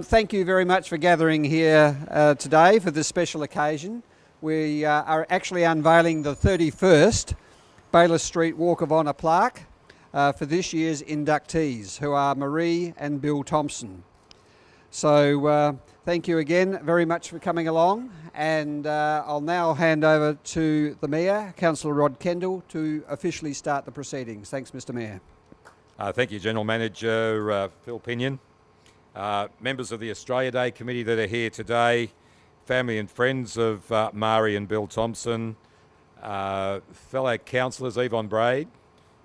Thank you very much for gathering here today for this special occasion. We are actually unveiling the 31st Baylis Street Walk of Honour plaque for this year's inductees, who are Marie and Bill Thompson. So thank you again very much for coming along, and I'll now hand over to the Mayor, Councillor Rod Kendall, to officially start the proceedings. Thanks, Mr Mayor. Thank you, General Manager Phil Pinion. Members of the Australia Day Committee that are here today, family and friends of Marie and Bill Thompson, fellow councillors, Yvonne Braid,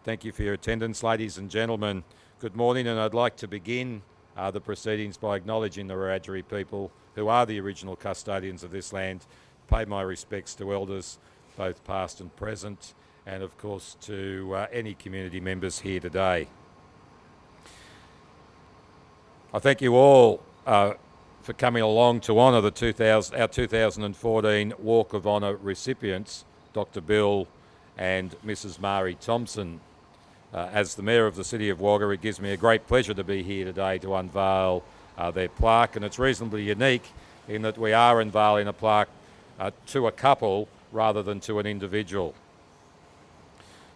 thank you for your attendance. Ladies and gentlemen, good morning, and I'd like to begin the proceedings by acknowledging the Wiradjuri people, who are the original custodians of this land. Pay my respects to elders, both past and present, and of course to any community members here today. I thank you all for coming along to honour our 2014 Walk of Honour recipients, Dr Bill and Mrs Marie Thompson. As the Mayor of the City of Wagga, it gives me a great pleasure to be here today to unveil their plaque, and it's reasonably unique in that we are unveiling a plaque to a couple rather than to an individual.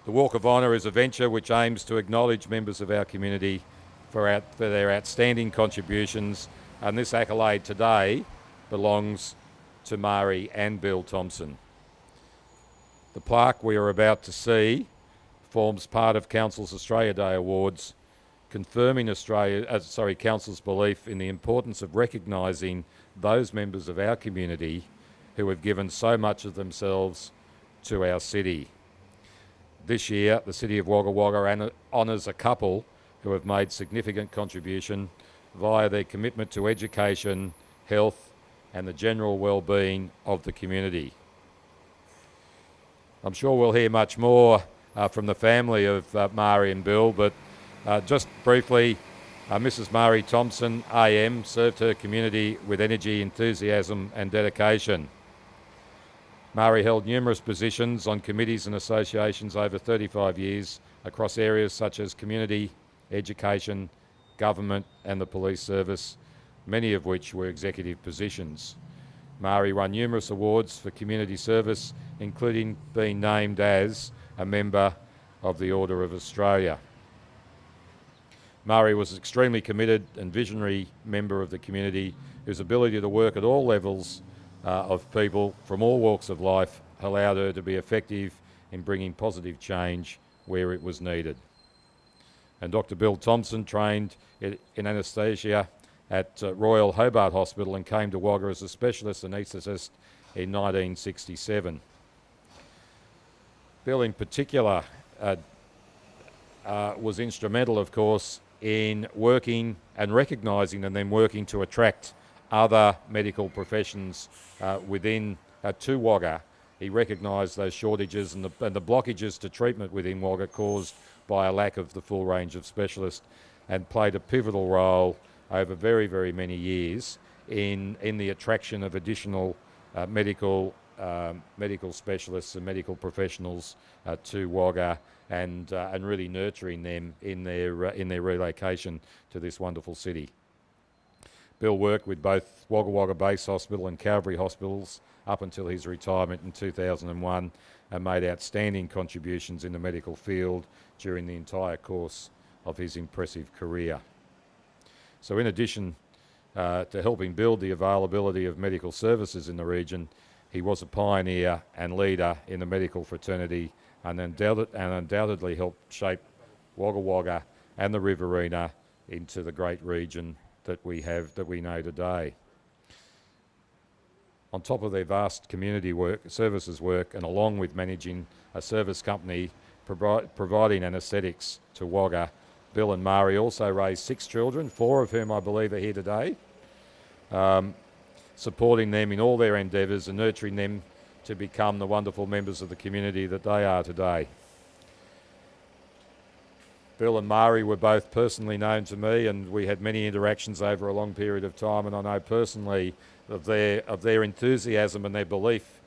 The Walk of Honour is a venture which aims to acknowledge members of our community for their outstanding contributions, and this accolade today belongs to Marie and Bill Thompson. The plaque we are about to see forms part of Council's Australia Day Awards, confirming Council's belief in the importance of recognising those members of our community who have given so much of themselves to our city. This year, the City of Wagga Wagga honours a couple who have made significant contribution via their commitment to education, health and the general well-being of the community. I'm sure we'll hear much more from the family of Marie and Bill, but just briefly, Mrs Marie Thompson, AM, served her community with energy, enthusiasm and dedication. Marie held numerous positions on committees and associations over 35 years across areas such as community, education, government and the police service, many of which were executive positions. Marie won numerous awards for community service, including being named as a member of the Order of Australia. Marie was an extremely committed and visionary member of the community whose ability to work at all levels of people from all walks of life allowed her to be effective in bringing positive change where it was needed. And Dr Bill Thompson trained in anaesthesia at Royal Hobart Hospital and came to Wagga as a specialist anaesthetist in 1967. Bill in particular was instrumental, of course, in working and recognising and then working to attract other medical professions to Wagga. He recognised those shortages and the blockages to treatment within Wagga caused by a lack of the full range of specialists, and played a pivotal role over very, very many years in the attraction of additional medical specialists and medical professionals to Wagga, and really nurturing them in their relocation to this wonderful city. Bill worked with both Wagga Wagga Base Hospital and Calvary Hospitals up until his retirement in 2001, and made outstanding contributions in the medical field during the entire course of his impressive career. So in addition to helping build the availability of medical services in the region, he was a pioneer and leader in the medical fraternity, and undoubtedly helped shape Wagga Wagga and the Riverina into the great region that we know today. On top of their vast community services work, and along with managing a service company providing anaesthetics to Wagga, Bill and Marie also raised 6 children, 4 of whom I believe are here today, supporting them in all their endeavours and nurturing them to become the wonderful members of the community that they are today. Bill and Marie were both personally known to me, and we had many interactions over a long period of time, and I know personally of their enthusiasm and their belief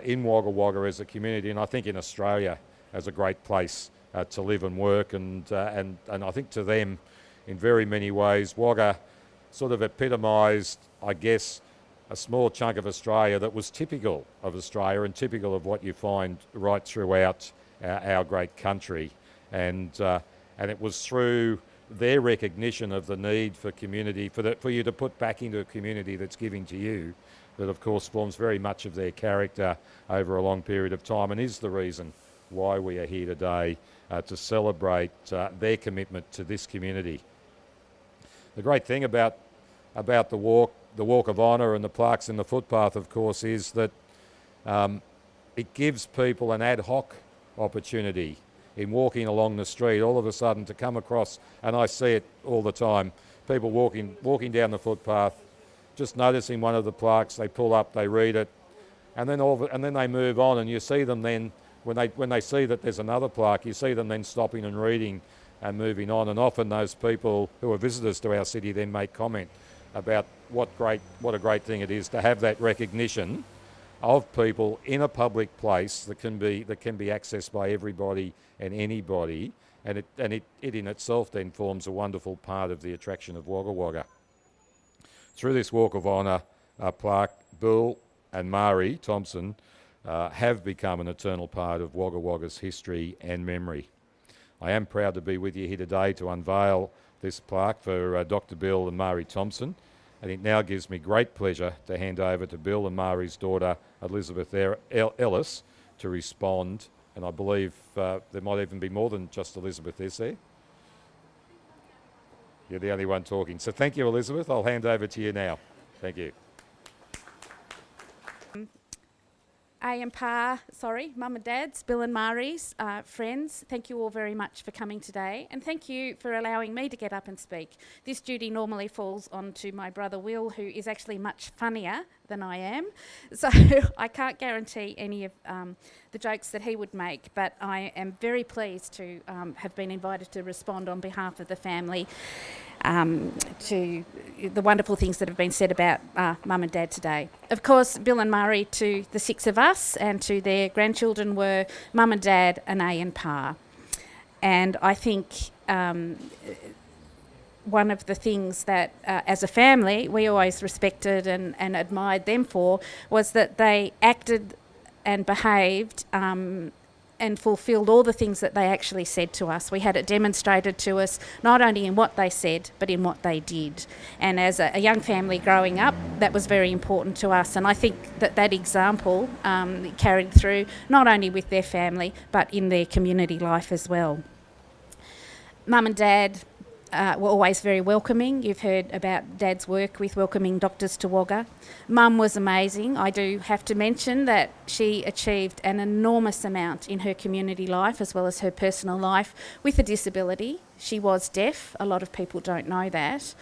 in Wagga Wagga as a community, and I think in Australia as a great place to live and work, and I think to them, in very many ways, Wagga sort of epitomised, I guess, a small chunk of Australia that was typical of Australia and typical of what you find right throughout our great country. And it was through their recognition of the need for community, for you to put back into a community that's giving to you, that of course forms very much of their character over a long period of time, and is the reason why we are here today to celebrate their commitment to this community. The great thing about the Walk of Honour and the plaques in the footpath, of course, is that it gives people an ad hoc opportunity in walking along the street, all of a sudden to come across, and I see it all the time, people walking down the footpath, just noticing one of the plaques, they pull up, they read it, and then they move on, and you see them then, when they see that there's another plaque, you see them then stopping and reading and moving on, and often those people who are visitors to our city then make comment about what a great thing it is to have that recognition of people in a public place that can be accessed by everybody and anybody, and it in itself then forms a wonderful part of the attraction of Wagga Wagga. Through this Walk of Honour plaque, Bill and Marie Thompson have become an eternal part of Wagga Wagga's history and memory. I am proud to be with you here today to unveil this plaque for Dr. Bill and Marie Thompson, and it now gives me great pleasure to hand over to Bill and Marie's daughter Elizabeth Ellis to respond, and I believe there might even be more than just Elizabeth, is there? You're the only one talking. So thank you, Elizabeth. I'll hand over to you now. Thank you. Mum and Dad's, Bill and Marie's, friends, thank you all very much for coming today, and thank you for allowing me to get up and speak. This duty normally falls onto my brother Will, who is actually much funnier than I am, so I can't guarantee any of the jokes that he would make, but I am very pleased to have been invited to respond on behalf of the family to the wonderful things that have been said about Mum and Dad today. Of course, Bill and Marie, to the six of us and to their grandchildren, were Mum and Dad, an A and Pa. And I think one of the things that, as a family, we always respected and admired them for was that they acted and behaved and fulfilled all the things that they actually said to us. We had it demonstrated to us, not only in what they said, but in what they did. And as a young family growing up, that was very important to us. And I think that example carried through not only with their family, but in their community life as well. Mum and Dad were always very welcoming. You've heard about Dad's work with welcoming doctors to Wagga. Mum was amazing. I do have to mention that she achieved an enormous amount in her community life as well as her personal life with a disability. She was deaf. A lot of people don't know that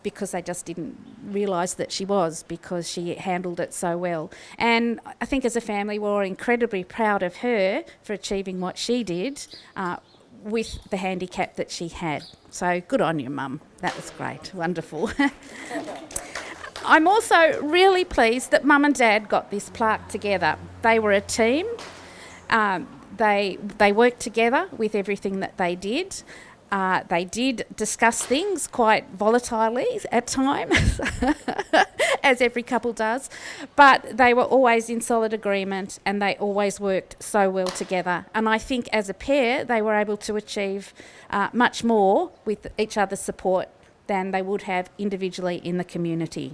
because they just didn't realise that she was, because she handled it so well. And I think as a family we're incredibly proud of her for achieving what she did with the handicap that she had. So good on you, Mum. That was great. Wonderful. I'm also really pleased that Mum and Dad got this plaque together. They were a team. They worked together with everything that they did. They did discuss things quite volatilely at times, as every couple does, but they were always in solid agreement and they always worked so well together. And I think as a pair, they were able to achieve much more with each other's support than they would have individually in the community.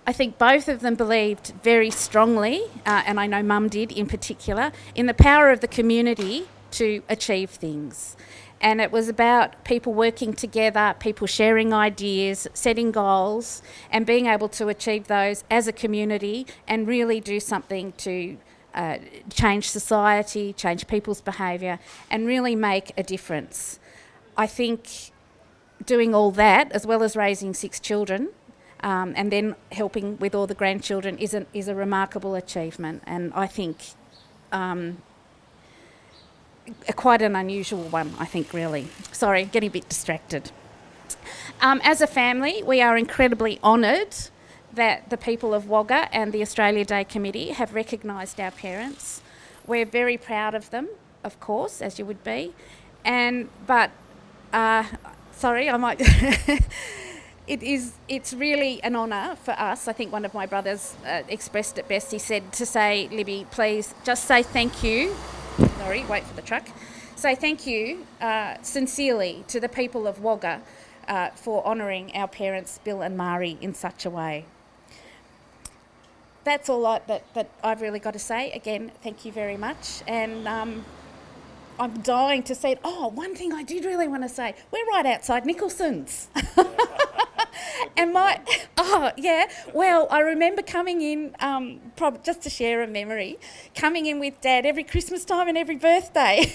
I think both of them believed very strongly, and I know Mum did in particular, in the power of the community to achieve things. And it was about people working together, people sharing ideas, setting goals, and being able to achieve those as a community and really do something to change society, change people's behaviour, and really make a difference. I think doing all that, as well as raising 6 children, and then helping with all the grandchildren, is a remarkable achievement. And I think quite an unusual one, I think, really. Sorry, getting a bit distracted. As a family, we are incredibly honoured that the people of Wagga and the Australia Day Committee have recognised our parents. We're very proud of them, of course, as you would be. But sorry, I might. It's really an honour for us. I think one of my brothers expressed it best. He said to say, Libby, please just say thank you. Sorry, wait for the truck. Say thank you sincerely to the people of Wagga for honouring our parents, Bill and Marie, in such a way. That's all that I've really got to say. Again, thank you very much. And I'm dying to say it. Oh, one thing I did really want to say. We're right outside Nicholson's. And well, I remember coming in, just to share a memory, coming in with Dad every Christmas time and every birthday.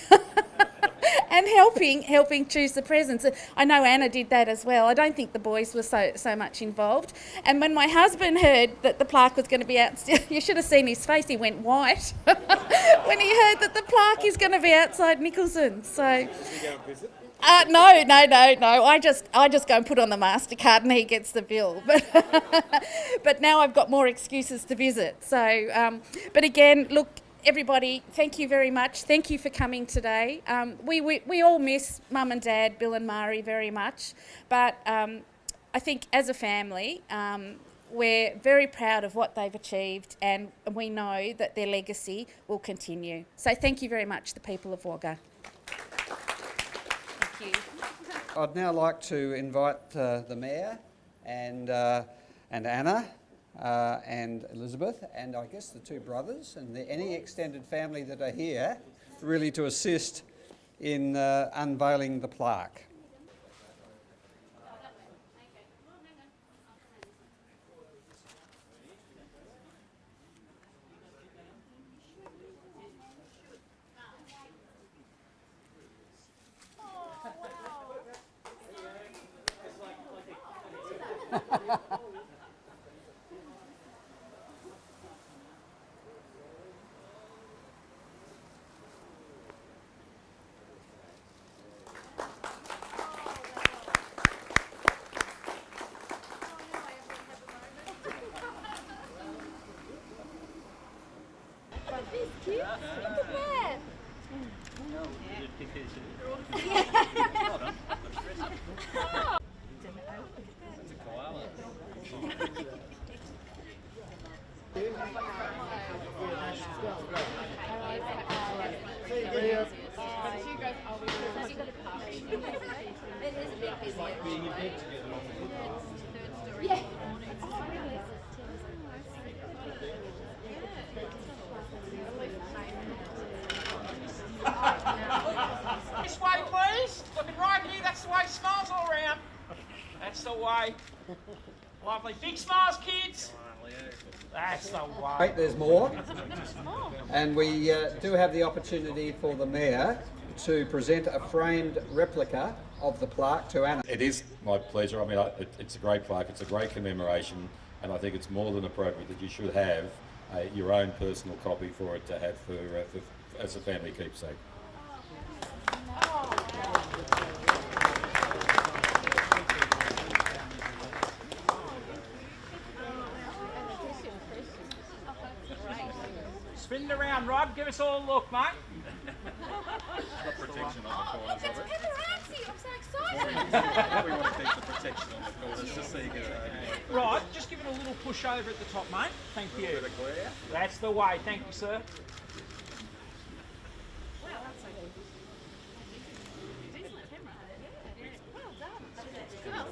And helping choose the presents. I know Anna did that as well. I don't think the boys were so much involved. And when my husband heard that the plaque was going to be out, you should have seen his face. He went white when he heard that the plaque is going to be outside Nicholson. So. Did you go and visit? No. I just go and put on the MasterCard and he gets the bill. But now I've got more excuses to visit. So, but again, look. Everybody, thank you very much. Thank you for coming today. We all miss Mum and Dad, Bill and Marie, very much. But I think as a family, we're very proud of what they've achieved and we know that their legacy will continue. So thank you very much, the people of Wagga. Thank you. I'd now like to invite the Mayor and Anna and Elizabeth and I guess the two brothers and any extended family that are here really to assist in unveiling the plaque. This way, please. Looking right here. That's the way. Smiles all around. That's the way. Lovely. Big smiles, kids. That's the way. Wait, there's more. And we do have the opportunity for the Mayor to present a framed replica of the plaque to Anna. It is my pleasure. I mean, it's a great plaque. It's a great commemoration, and I think it's more than appropriate that you should have your own personal copy for it to have for as a family keepsake. Spin it around, Rod. Give us all a look, mate. Got protection on the corners of it. I'm so excited. We want to keep the protection on the corners just so you get Right, just give it a little push over at the top, mate. Thank you. bit of glare. That's the way. Thank you, sir. There'll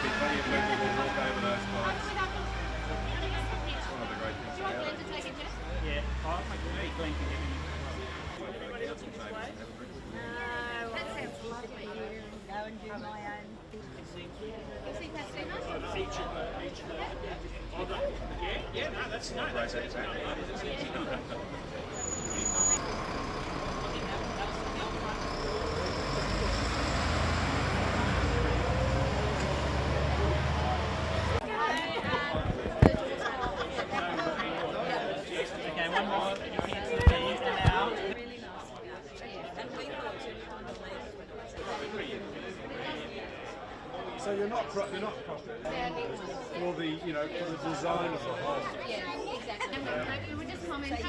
be plenty of people who walk over those blocks. It's one of the great things about it. Yeah, I'll make a neat link and everything. Council table, have a drink. Go and do my own. Yeah, no, that's no. Great satisfaction. Okay, one more. Now. So you're not for the for the design of the whole. We're just commenting.